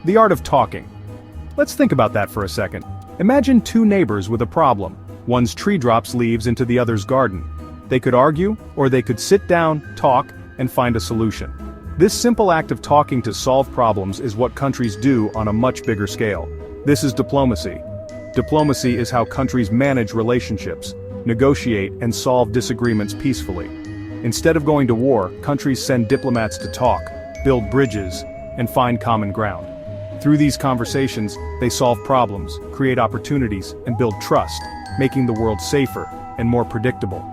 The art of talking. Let's think about that for a second. Imagine two neighbors with a problem. One's tree drops leaves into the other's garden. They could argue, or they could sit down, talk, and find a solution. This simple act of talking to solve problems is what countries do on a much bigger scale. This is diplomacy. Diplomacy is how countries manage relationships, negotiate, and solve disagreements peacefully. Instead of going to war, countries send diplomats to talk, build bridges, and find common ground. Through these conversations, they solve problems, create opportunities, and build trust, making the world safer and more predictable.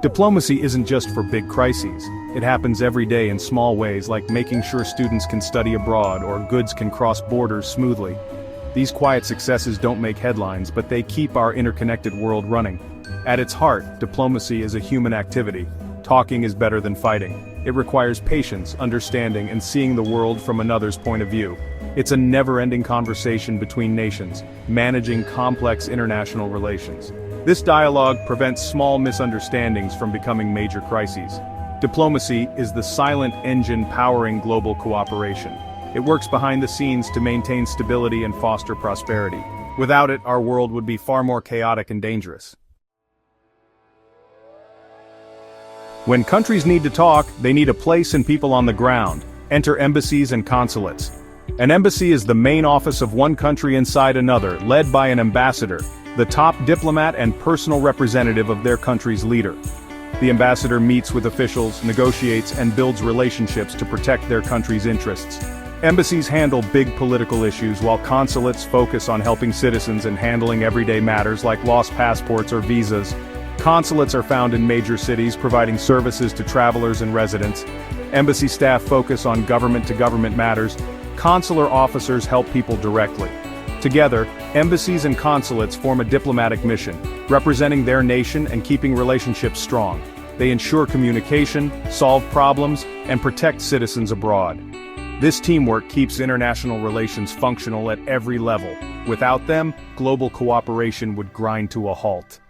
Diplomacy isn't just for big crises. It happens every day in small ways, like making sure students can study abroad or goods can cross borders smoothly. These quiet successes don't make headlines, but they keep our interconnected world running. At its heart, diplomacy is a human activity. Talking is better than fighting. It requires patience, understanding, and seeing the world from another's point of view. It's a never-ending conversation between nations, managing complex international relations. This dialogue prevents small misunderstandings from becoming major crises. Diplomacy is the silent engine powering global cooperation. It works behind the scenes to maintain stability and foster prosperity. Without it, our world would be far more chaotic and dangerous. When countries need to talk, they need a place and people on the ground. Enter embassies and consulates. An embassy is the main office of one country inside another, led by an ambassador, the top diplomat and personal representative of their country's leader. The ambassador meets with officials, negotiates, and builds relationships to protect their country's interests. Embassies handle big political issues, while consulates focus on helping citizens and handling everyday matters like lost passports or visas. Consulates are found in major cities, providing services to travelers and residents. Embassy staff focus on government-to-government matters. Consular officers help people directly. Together, embassies and consulates form a diplomatic mission, representing their nation and keeping relationships strong. They ensure communication, solve problems, and protect citizens abroad. This teamwork keeps international relations functional at every level. Without them, global cooperation would grind to a halt.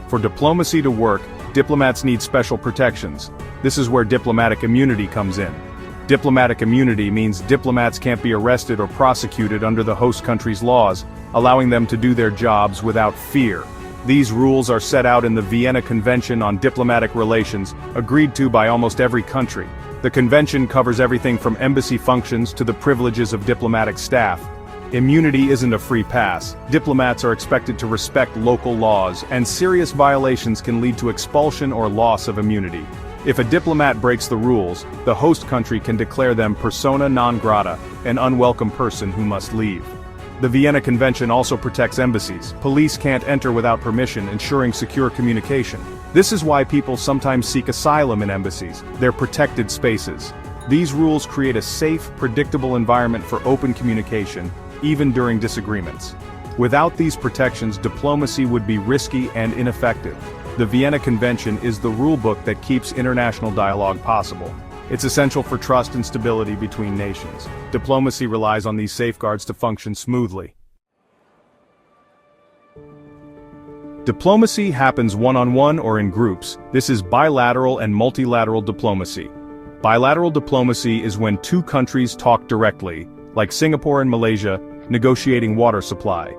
For diplomacy to work, diplomats need special protections. This is where diplomatic immunity comes in. Diplomatic immunity means diplomats can't be arrested or prosecuted under the host country's laws, allowing them to do their jobs without fear. These rules are set out in the Vienna Convention on Diplomatic Relations, agreed to by almost every country. The convention covers everything from embassy functions to the privileges of diplomatic staff. Immunity isn't a free pass. Diplomats are expected to respect local laws, and serious violations can lead to expulsion or loss of immunity. If a diplomat breaks the rules, the host country can declare them persona non grata, an unwelcome person who must leave. The Vienna Convention also protects embassies. Police can't enter without permission, ensuring secure communication. This is why people sometimes seek asylum in embassies. They're protected spaces. These rules create a safe, predictable environment for open communication, even during disagreements. Without these protections, diplomacy would be risky and ineffective. The Vienna Convention is the rulebook that keeps international dialogue possible. It's essential for trust and stability between nations. Diplomacy relies on these safeguards to function smoothly. Diplomacy happens one-on-one or in groups. This is bilateral and multilateral diplomacy. Bilateral diplomacy is when two countries talk directly, like Singapore and Malaysia, negotiating water supply.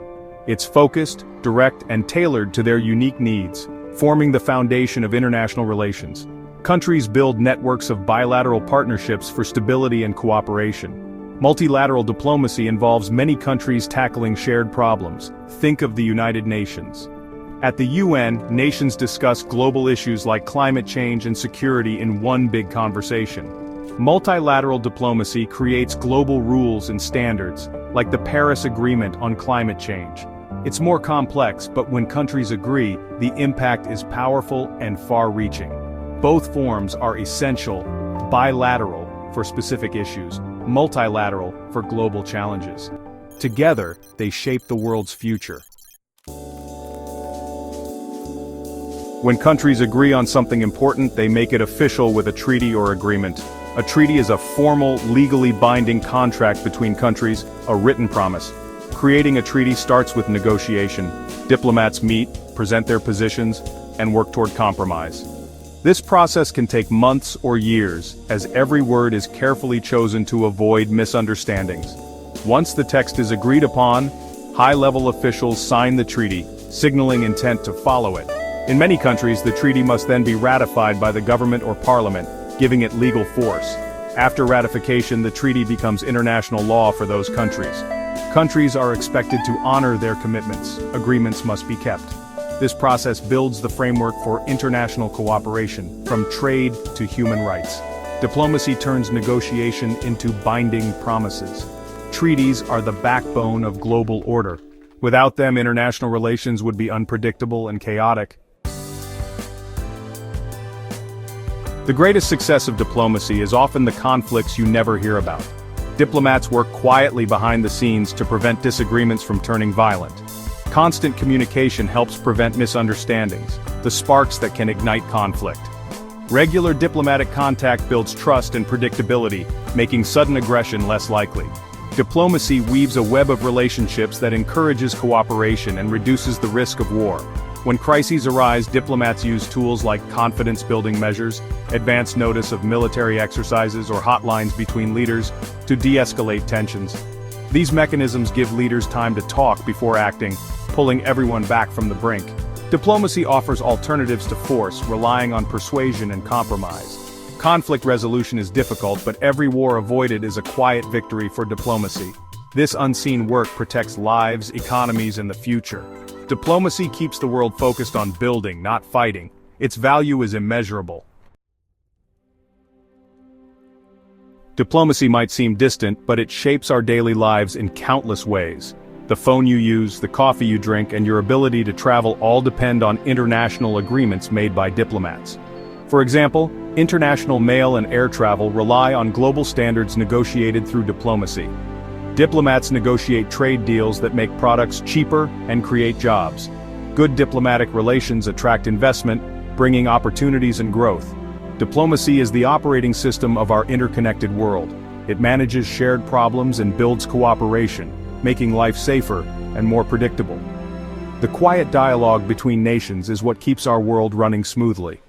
It's focused, direct, and tailored to their unique needs, forming the foundation of international relations. Countries build networks of bilateral partnerships for stability and cooperation. Multilateral diplomacy involves many countries tackling shared problems. Think of the United Nations. At the UN, nations discuss global issues like climate change and security in one big conversation. Multilateral diplomacy creates global rules and standards, like the Paris Agreement on climate change. It's more complex, but when countries agree, the impact is powerful and far-reaching. Both forms are essential: bilateral for specific issues, multilateral for global challenges. Together, they shape the world's future. When countries agree on something important, they make it official with a treaty or agreement. A treaty is a formal, legally binding contract between countries, a written promise. Creating a treaty starts with negotiation. Diplomats meet, present their positions, and work toward compromise. This process can take months or years, as every word is carefully chosen to avoid misunderstandings. Once the text is agreed upon, high-level officials sign the treaty, signaling intent to follow it. In many countries, the treaty must then be ratified by the government or parliament, giving it legal force. After ratification, the treaty becomes international law for those countries. Countries are expected to honor their commitments. Agreements must be kept. This process builds the framework for international cooperation, from trade to human rights. Diplomacy turns negotiation into binding promises. Treaties are the backbone of global order. Without them, international relations would be unpredictable and chaotic. The greatest success of diplomacy is often the conflicts you never hear about. Diplomats work quietly behind the scenes to prevent disagreements from turning violent. Constant communication helps prevent misunderstandings, the sparks that can ignite conflict. Regular diplomatic contact builds trust and predictability, making sudden aggression less likely. Diplomacy weaves a web of relationships that encourages cooperation and reduces the risk of war. When crises arise, diplomats use tools like confidence-building measures, advance notice of military exercises, or hotlines between leaders to de-escalate tensions. These mechanisms give leaders time to talk before acting, pulling everyone back from the brink. Diplomacy offers alternatives to force, relying on persuasion and compromise. Conflict resolution is difficult, but every war avoided is a quiet victory for diplomacy. This unseen work protects lives, economies, and the future. Diplomacy keeps the world focused on building, not fighting. Its value is immeasurable. Diplomacy might seem distant, but it shapes our daily lives in countless ways. The phone you use, the coffee you drink, and your ability to travel all depend on international agreements made by diplomats. For example, international mail and air travel rely on global standards negotiated through diplomacy. Diplomats negotiate trade deals that make products cheaper and create jobs. Good diplomatic relations attract investment, bringing opportunities and growth. Diplomacy is the operating system of our interconnected world. It manages shared problems and builds cooperation, making life safer and more predictable. The quiet dialogue between nations is what keeps our world running smoothly.